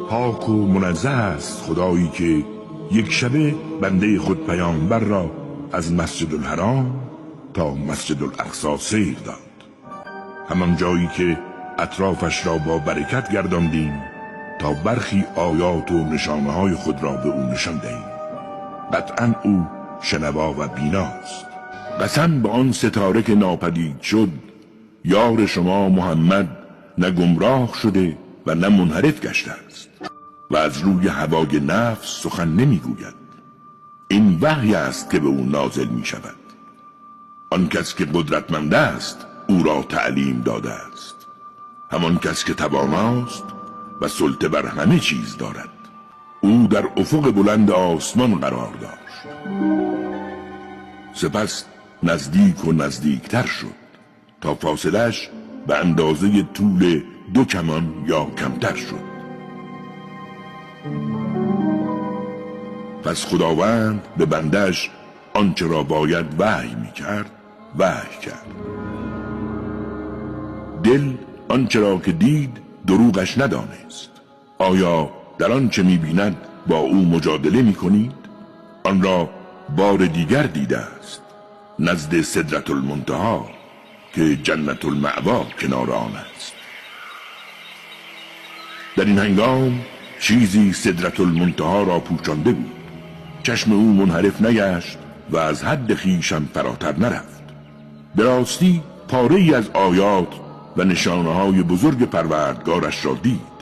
پاک و منزه است خدایی که یک شبه بنده خود پیامبر را از مسجد الحرام تا مسجد الاقصی سیر داد، همان جایی که اطرافش را با برکت گرداندیم تا برخی آیات و نشانه‌های خود را به او نشان دهیم. قطعاً او شنوا و بیناست. قسم به آن ستاره که ناپدید شد، یار شما محمد نه گمراه شده و نه منحرف گشته است و از روی هوای نفس سخن نمیگوید. این وحی است که به او نازل می شود. آن کس که قدرتمند است او را تعلیم داده است، همان کس که تواناست و سلطه بر همه چیز دارد. او در افق بلند آسمان قرار داشت، سپس نزدیک و نزدیکتر شد تا فاصلش به اندازه طول 2 کمان یا کمتر شد. پس خداوند به بندش آنچه را باید وحی می کرد وحی کرد. دل آنچه را که دید دروغش ندانست. آیا در آنچه می بیند با او مجادله می کنید؟ آن را بار دیگر دیده است، نزد سدرة المنتهی که جنت المأوا کنار آن است. در این هنگام چیزی سدرة المنتهی را پوشانده بود. چشم او منحرف نگشت و از حد خویشم فراتر نرفت. به راستی پاره ای از آیات و نشانه‌های بزرگ پروردگارش را دید.